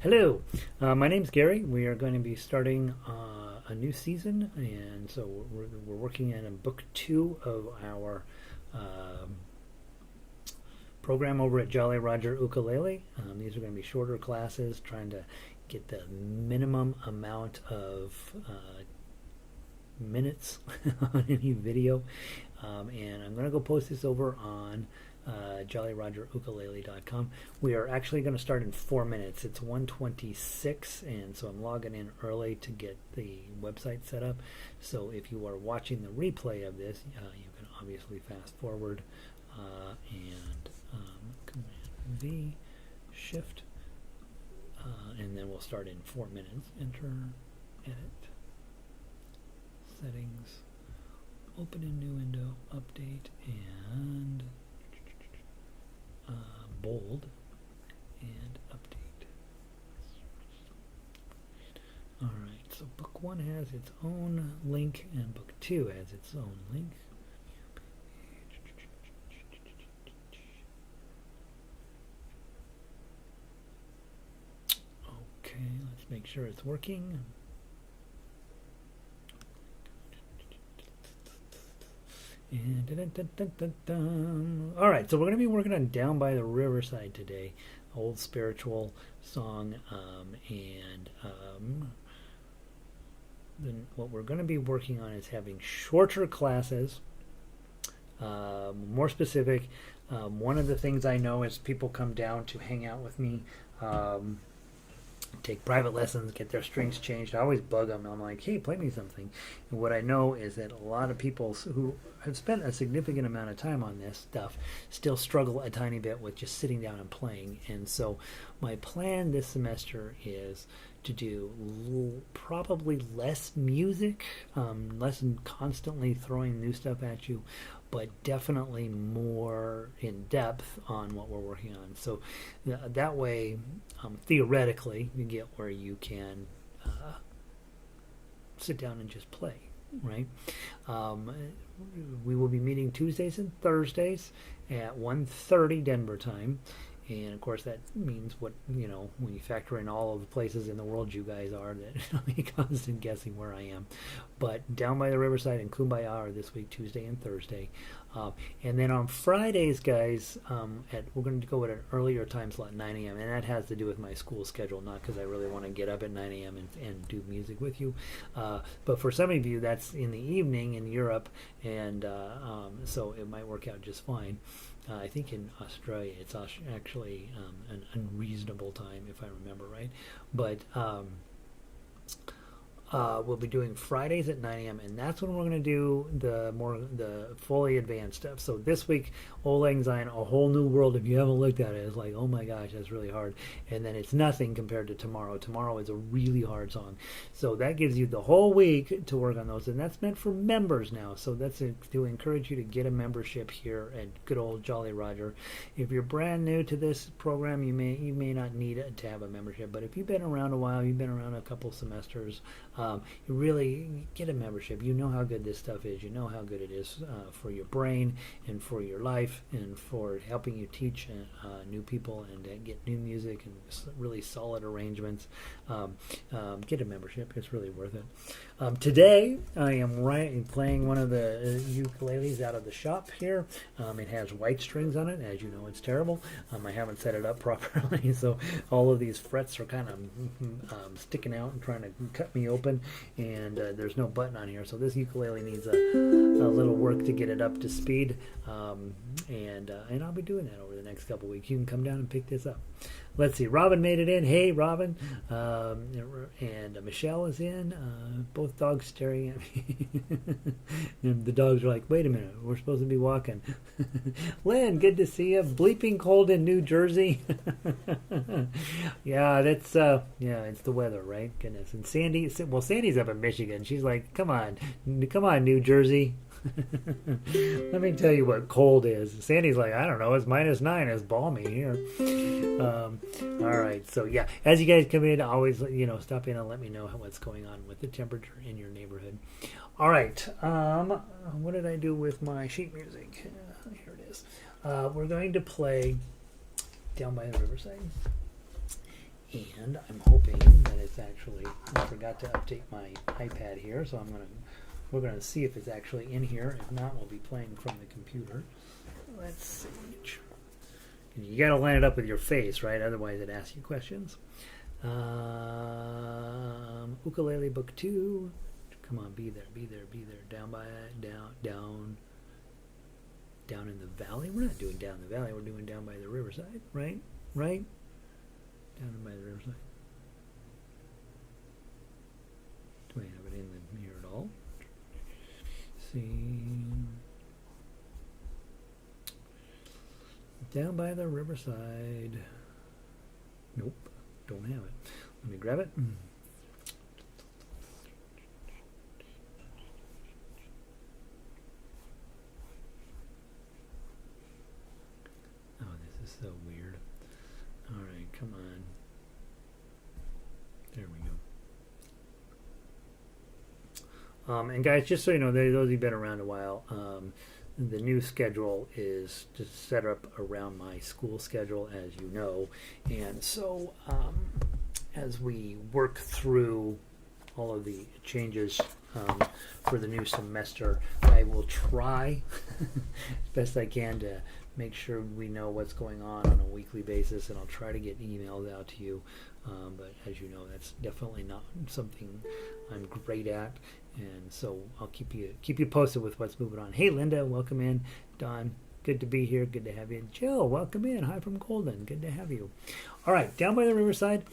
Hello, my name's Gary. We are going to be starting a new season, and so we're working on book 2 of our program over at Jolly Roger Ukulele. These are going to be shorter classes, trying to get the minimum amount of minutes on any video. And I'm going to go post this over on jollyrogerukulele.com. We are actually going to start in 4 minutes. It's 1:26, and so I'm logging in early to get the website set up. So if you are watching the replay of this, you can obviously fast forward and Command V, Shift, and then we'll start in 4 minutes. Enter, edit, settings, open a new window, update, and bold and update. Alright, so book 1 has its own link and book 2 has its own link. Okay, let's make sure it's working. All right, so we're going to be working on Down by the Riverside today, old spiritual song, and then what we're going to be working on is having shorter classes, more specific. One of the things I know is people come down to hang out with me, take private lessons, get their strings changed. I always bug them. I'm like, hey, play me something. And what I know is that a lot of people who have spent a significant amount of time on this stuff still struggle a tiny bit with just sitting down and playing. And so my plan this semester is to do probably less music, less than constantly throwing new stuff at you, but definitely more in depth on what we're working on. So that way, theoretically, you get where you can sit down and just play, right? We will be meeting Tuesdays and Thursdays at 1:30 Denver time. And of course, that means when you factor in all of the places in the world you guys are, that I'll be constant guessing where I am. But Down by the Riverside and Kumbaya are this week, Tuesday and Thursday. And then on Fridays, guys, we're going to go at an earlier time slot, 9 a.m. And that has to do with my school schedule, not because I really want to get up at 9 a.m. and do music with you. But for some of you, that's in the evening in Europe, and so it might work out just fine. I think in Australia it's actually an unreasonable time, if I remember right. But we'll be doing Fridays at 9 a.m. and that's when we're going to do the fully advanced stuff. So this week, Old Lang Syne, A Whole New World. If you haven't looked at it, it's like, oh my gosh, that's really hard. And then it's nothing compared to Tomorrow. Tomorrow is a really hard song. So that gives you the whole week to work on those, and that's meant for members now. So that's to encourage you to get a membership here at good old Jolly Roger. If you're brand new to this program, you may not need to have a membership, but if you've been around a while, you've been around a couple semesters, you really get a membership. You know how good this stuff is. You know how good it is for your brain and for your life and for helping you teach new people and get new music and really solid arrangements. Get a membership. It's really worth it. Today, I am playing one of the ukuleles out of the shop here. It has white strings on it. As you know, it's terrible. I haven't set it up properly, so all of these frets are kind of sticking out and trying to cut me open, and there's no button on here, so this ukulele needs a little work to get it up to speed, and I'll be doing that over the next couple weeks. You can come down and pick this up. Let's see, Robin made it in. Hey, Robin. And Michelle is in. Both dogs staring at me. And the dogs are like, wait a minute, we're supposed to be walking. Lynn, good to see you. Bleeping cold in New Jersey. Yeah, that's it's the weather, right? Goodness. And Sandy's up in Michigan. She's like, come on, New Jersey. Let me tell you what cold is. Sandy's like, I don't know, it's -9. It's balmy here. All right, so yeah, as you guys come in, always stop in and let me know what's going on with the temperature in your neighborhood. All right, what did I do with my sheet music? Here it is. We're going to play Down by the Riverside. And I'm hoping that it's actually, I forgot to update my iPad here, so we're gonna see if it's actually in here. If not, we'll be playing from the computer. Let's see. You gotta line it up with your face, right? Otherwise it asks you questions. Ukulele book 2. Come on, be there. Down in the valley. We're not doing down the valley. We're doing down by the riverside, right? Right? Down by the riverside. Do I have it in here at all? See. Down by the riverside. Nope. Don't have it. Let me grab it. Oh, this is so weird. All right, come on. There we go. And guys, just so you know, those of you who've been around a while, the new schedule is just set up around my school schedule, as you know. And so as we work through all of the changes for the new semester, I will try as best I can to make sure we know what's going on a weekly basis, and I'll try to get emails out to you. But as you know, that's definitely not something I'm great at, and so I'll keep you posted with what's moving on. Hey, Linda, welcome in. Don, good to be here. Good to have you. Jill, welcome in. Hi from Golden. Good to have you. All right, down by the riverside.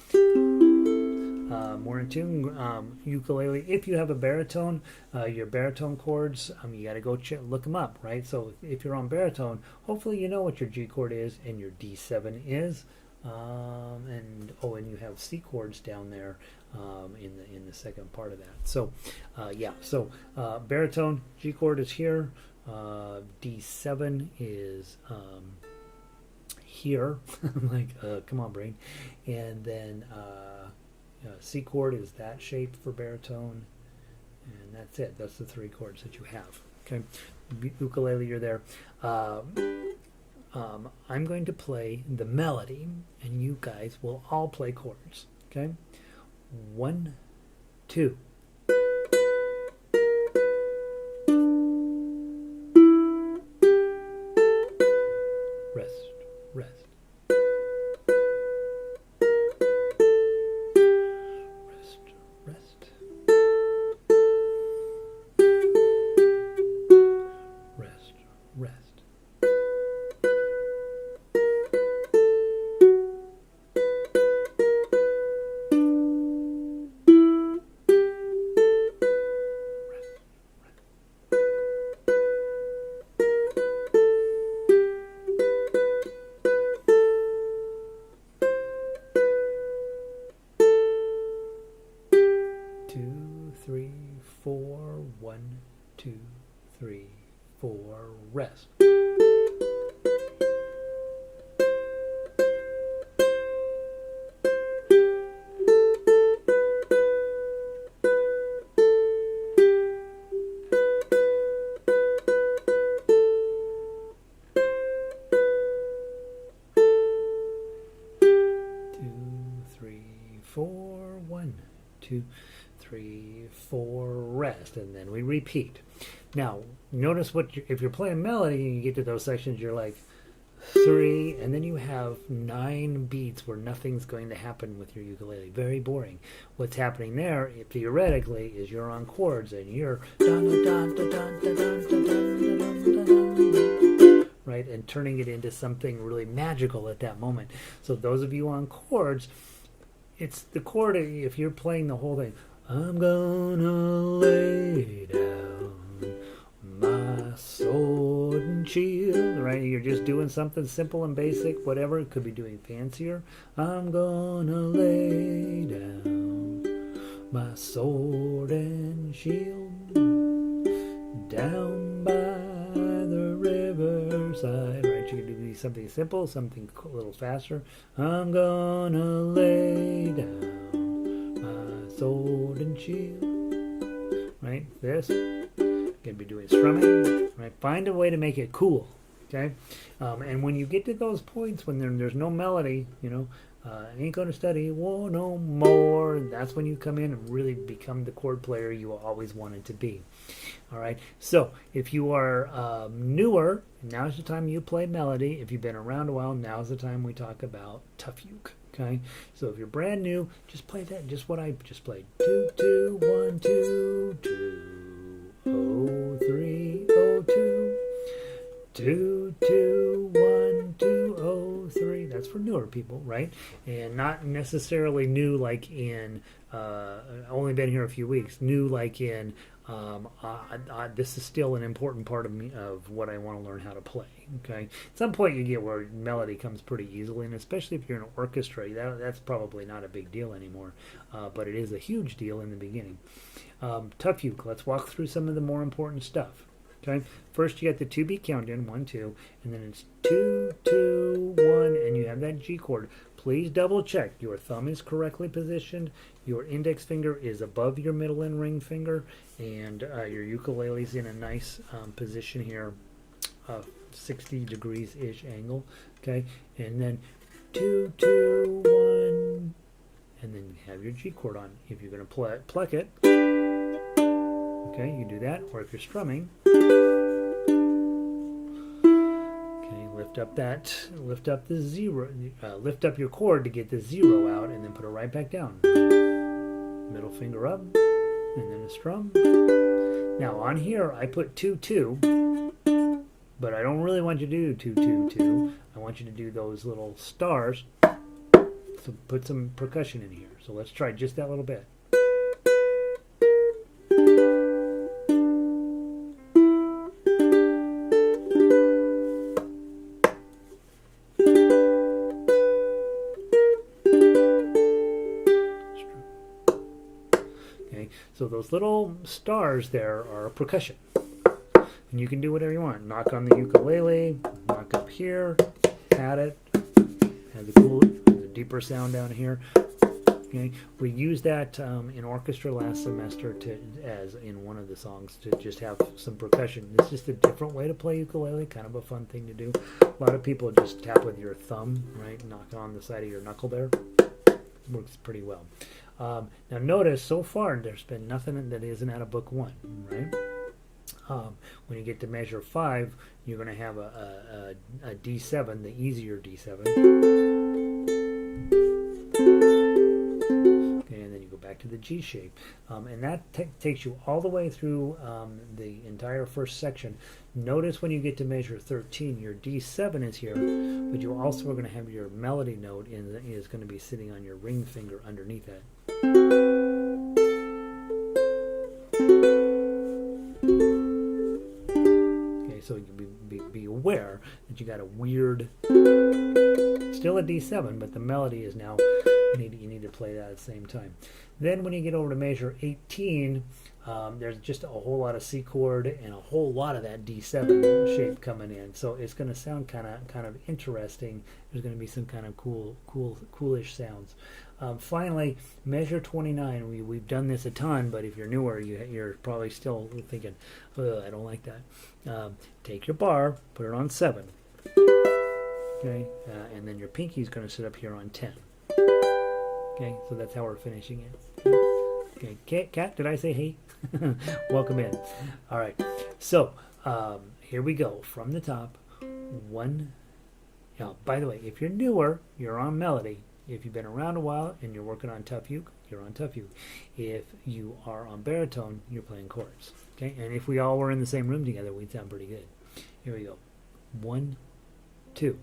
More in tune. Ukulele. If you have a baritone, your baritone chords, you got to go look them up, right? So if you're on baritone, hopefully you know what your G chord is and your D7 is. And you have C chords down there in the second part of that. So baritone G chord is here. D7 is here. I'm like, come on, brain. And then C chord is that shape for baritone, and that's it. That's the 3 chords that you have. Okay, ukulele, you're there. I'm going to play the melody, and you guys will all play chords. Okay, 1, 2. Rest, rest. Rest. 1, 2, 3, 4, rest, and then we repeat. Now, notice if you're playing melody and you get to those sections, you're like 3, and then you have 9 beats where nothing's going to happen with your ukulele. Very boring. What's happening there, theoretically, is you're on chords and you're right, and turning it into something really magical at that moment. So those of you on chords, it's the chord. If you're playing the whole thing, I'm gonna lay down my sword and shield, right? You're just doing something simple and basic, whatever. It could be doing fancier. I'm gonna lay down my sword and shield down by the riverside, right? You can do something simple, something a little faster. I'm gonna lay down my sword and shield, right? This. Going to be doing strumming, right? Find a way to make it cool, okay? And when you get to those points when there's no melody, Ain't gonna study war no more. That's when you come in and really become the chord player you always wanted to be. All right. So if you are newer, now's the time you play melody. If you've been around a while, now's the time we talk about tough uke. Okay. So if you're brand new, just play that. Just what I just played. 2 2 1 2 2 0 3 0 2 2 2 1 2 0 3. That's for newer people, right? And not necessarily new like in only been here a few weeks. New like in this is still an important part of me of what I want to learn how to play. Okay, at some point you get where melody comes pretty easily, and especially if you're in an orchestra, that's probably not a big deal anymore. But it is a huge deal in the beginning. Tough uke. Let's walk through some of the more important stuff. Okay, first you got the 2-beat countdown, 1 2, and then it's 2 2 1, and you have that G chord. Please double check your thumb is correctly positioned, your index finger is above your middle and ring finger, and your ukulele's in a nice position here, 60 degrees ish angle. Okay, and then 2 2 1, and then you have your G chord on. If you're going to pluck it, okay, you do that, or if you're strumming, okay, lift up the zero, lift up your chord to get the 0 out, and then put it right back down. Middle finger up, and then a strum. Now on here, I put 2 2, but I don't really want you to do 2 2 2. I want you to do those little stars. So put some percussion in here. So let's try just that little bit. So those little stars there are percussion. And you can do whatever you want. Knock on the ukulele, knock up here, pat it, has a deeper sound down here. Okay, we used that in orchestra last semester as in one of the songs to just have some percussion. It's just a different way to play ukulele, kind of a fun thing to do. A lot of people just tap with your thumb, right? Knock on the side of your knuckle there. Works pretty well. Now notice, so far, there's been nothing that isn't out of book 1, right? When you get to measure 5, you're going to have a D7, the easier D7. Okay, and then you go back to the G shape. And that takes you all the way through the entire first section. Notice when you get to measure 13, your D7 is here, but you also are going to have your melody note is going to be sitting on your ring finger underneath that. Okay, so you be aware that you got a weird, still a D7, but the melody is now, you need to play that at the same time. Then when you get over to measure 18, there's just a whole lot of C chord and a whole lot of that D7 shape coming in. So it's going to sound kind of interesting. There's going to be some kind of coolish sounds. Finally, measure 29. We've done this a ton, but if you're newer, you're probably still thinking, I don't like that. Take your bar, put it on 7. Okay, and then your pinky is going to sit up here on 10. Okay, so that's how we're finishing it. Okay, Kat, did I say hey? Welcome in. All right, so here we go from the top. 1. Now, by the way, if you're newer, you're on melody. If you've been around a while and you're working on tough uke, you're on tough uke. If you are on baritone, you're playing chords. Okay, and if we all were in the same room together, we'd sound pretty good. Here we go. 1, 2.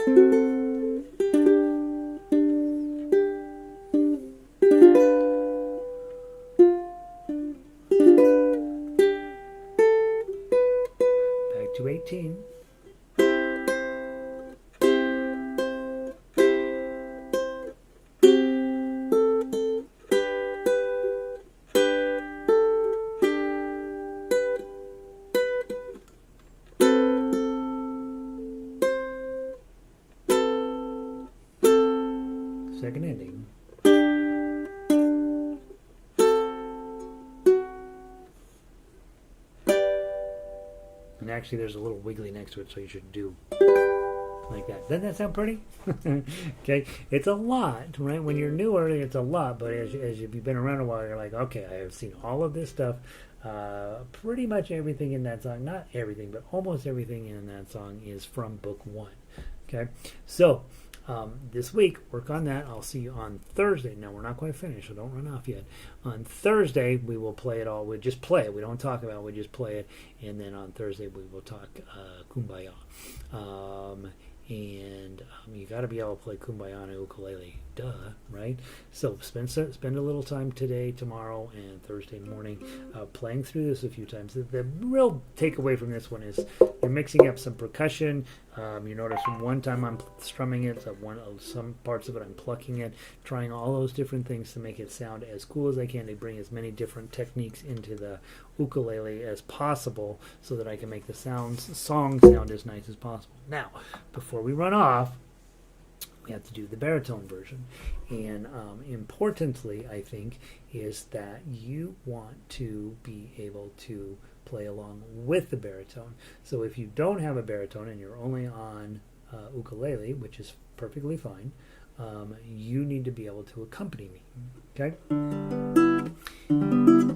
Back to 18. Second ending. And actually there's a little wiggly next to it, so you should do like that. Doesn't that sound pretty? Okay, it's a lot, right? When you're newer, it's a lot, but as you've been around a while, you're like, okay, I have seen all of this stuff. Pretty much everything in that song, not everything, but almost everything in that song is from book 1. Okay, so this week, work on that. I'll see you on Thursday. Now, we're not quite finished, so don't run off yet. On Thursday, we will play it all. We just play it. We don't talk about it. We just play it. And then on Thursday, we will talk Kumbaya. And you got to be able to play Kumbaya on a ukulele. Duh, right? So spend a little time today, tomorrow, and Thursday morning playing through this a few times. The real takeaway from this one is you're mixing up some percussion. You notice one time I'm strumming it, so some parts of it I'm plucking it, trying all those different things to make it sound as cool as I can, to bring as many different techniques into the ukulele as possible so that I can make the song sound as nice as possible. Now, before we run off, we have to do the baritone version. And importantly, I think, is that you want to be able to play along with the baritone. So if you don't have a baritone and you're only on ukulele, which is perfectly fine, you need to be able to accompany me. Okay?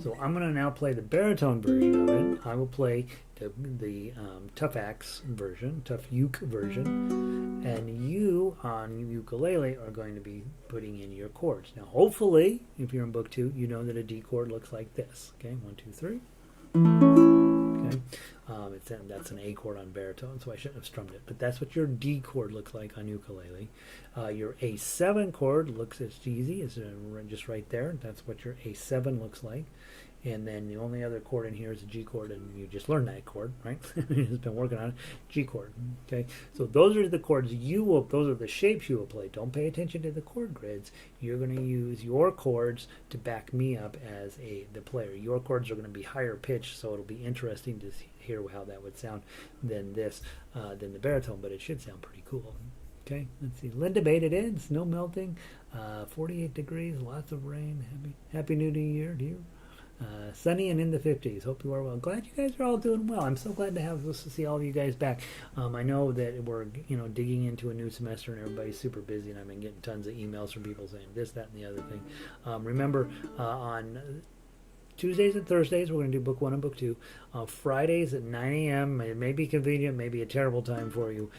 So I'm going to now play the baritone version of it. I will play the tough axe version, tough uke version, and you on ukulele are going to be putting in your chords. Now, hopefully, if you're in book 2, you know that a D chord looks like this. Okay, 1, 2, 3. Okay, that's an A chord on baritone, so I shouldn't have strummed it. But that's what your D chord looks like on ukulele. Your A7 chord looks as easy as just right there. That's what your A7 looks like. And then the only other chord in here is a G chord, and you just learned that chord, right? You've been working on it. G chord. Okay, so those are the chords those are the shapes you will play. Don't pay attention to the chord grids. You're going to use your chords to back me up as the player. Your chords are going to be higher pitched, so it'll be interesting to hear how that would sound than the baritone, but it should sound pretty cool. Okay, let's see. Linda made it in. Snow melting, 48 degrees, lots of rain. Happy New Year to you. Sunny and in the 50s. Hope you are well. Glad you guys are all doing well. I'm so glad to see all of you guys back. I know that we're digging into a new semester and everybody's super busy, and I've been getting tons of emails from people saying this, that, and the other thing. Remember, on Tuesdays and Thursdays, we're going to do book 1 and book 2. Fridays at 9 a.m. It may be convenient, may be a terrible time for you.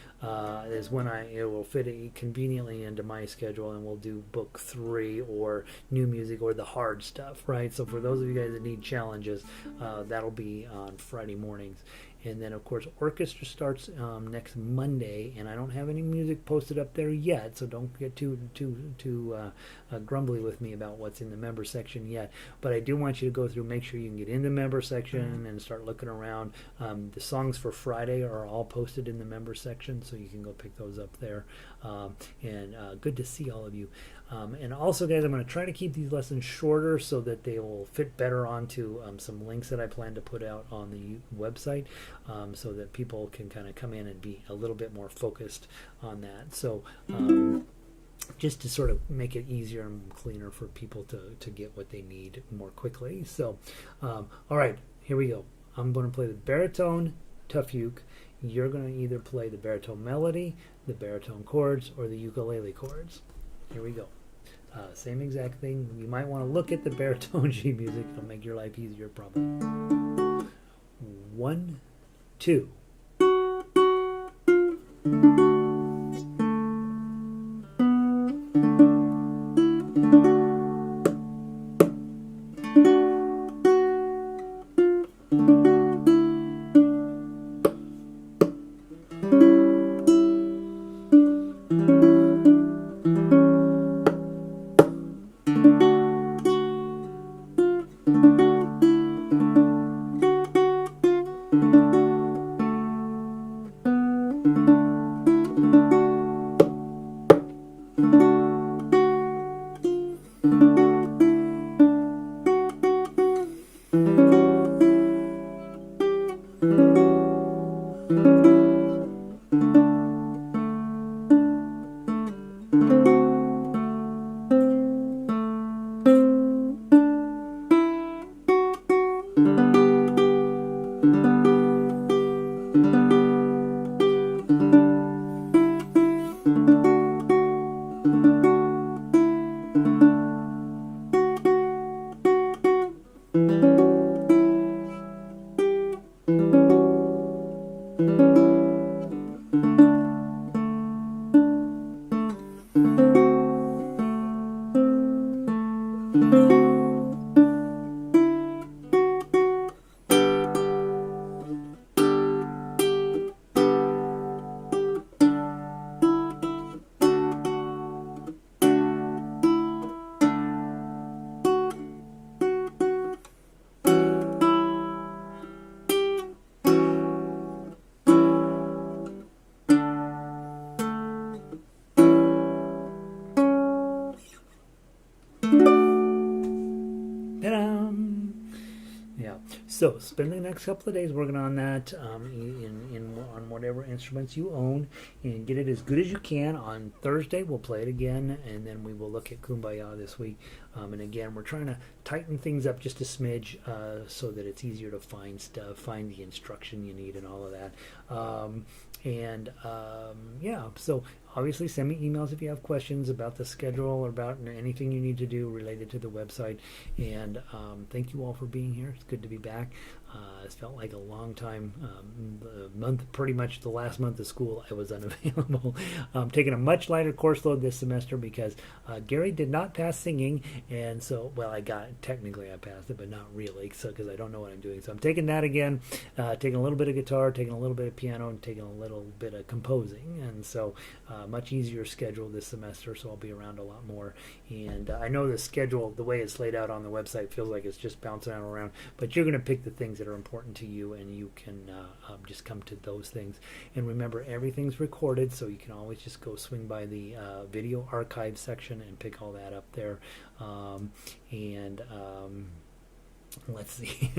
Is when it will fit conveniently into my schedule, and we'll do book 3 or new music or the hard stuff, right? So for those of you guys that need challenges, that'll be on Friday mornings. And then, of course, orchestra starts next Monday, and I don't have any music posted up there yet, so don't get too grumbly with me about what's in the member section yet. But I do want you to go through, make sure you can get in the member section and start looking around. The songs for Friday are all posted in the member section, so you can go pick those up there. And good to see all of you. And also, guys, I'm going to try to keep these lessons shorter so that they will fit better onto some links that I plan to put out on the website, so that people can kind of come in and be a little bit more focused on that. So just to sort of make it easier and cleaner for people to get what they need more quickly. So, all right, here we go. I'm going to play the baritone tough uke. You're going to either play the baritone melody, the baritone chords, or the ukulele chords. Here we go. Same exact thing. You might want to look at the baritone sheet music. It'll make your life easier, probably. 1, 2. So spend the next couple of days working on that, on whatever instruments you own, and get it as good as you can. On Thursday we'll play it again, and then we will look at Kumbaya this week. And again, we're trying to tighten things up just a smidge, so that it's easier to find stuff, find the instruction you need, and all of that. Yeah, so obviously send me emails if you have questions about the schedule or about anything you need to do related to the website. And thank you all for being here. It's good to be back. It's felt like a long time. Pretty much the last month of school, I was unavailable. Taking a much lighter course load this semester because Gary did not pass singing, and so, well, I passed it, but not really, so because I don't know what I'm doing. So I'm taking that again, taking a little bit of guitar, taking a little bit of piano, and taking a little bit of composing, and so much easier schedule this semester. So I'll be around a lot more. And I know the schedule, the way it's laid out on the website, feels like it's just bouncing around, but you're going to pick the things that are important to you, and you can just come to those things. And remember, everything's recorded, so you can always just go swing by the video archive section and pick all that up there. Let's see.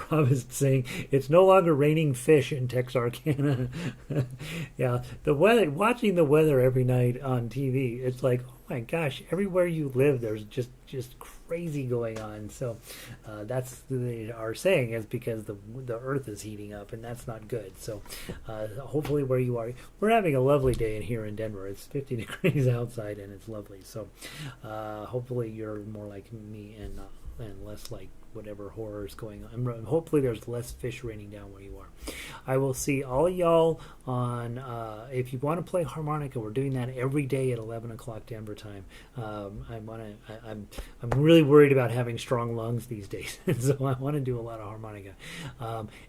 Rob is saying it's no longer raining fish in Texarkana. Yeah, the weather. Watching the weather every night on TV, it's like, oh my gosh, everywhere you live, there's just crazy going on. So that's they are saying is because the Earth is heating up, and that's not good. So hopefully, where you are, we're having a lovely day in here in Denver. It's 50 degrees outside, and it's lovely. So hopefully, you're more like me and less like whatever horror is going on. Hopefully there's less fish raining down where you are. I will see all of y'all on, if you want to play harmonica, we're doing that every day at 11 o'clock Denver time. I'm really worried about having strong lungs these days, so I want to do a lot of harmonica.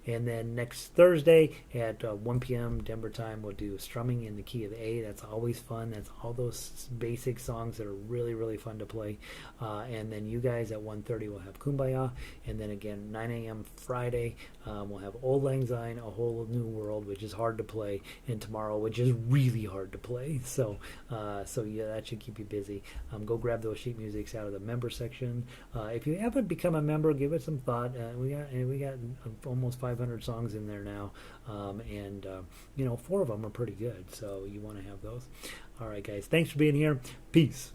And then next Thursday at 1 p.m. Denver time, we'll do strumming in the key of A. That's always fun. That's all those basic songs that are really, really fun to play. And then you guys at 1:30 will have Kumbaya. And then again, 9 a.m. Friday, we'll have Old Lang Syne, A Whole New World, which is hard to play, and tomorrow, which is really hard to play. So yeah, that should keep you busy. Go grab those sheet musics out of the member section. If you haven't become a member, give it some thought. We got almost 500 songs in there now, and 4 of them are pretty good. So you want to have those. All right, guys. Thanks for being here. Peace.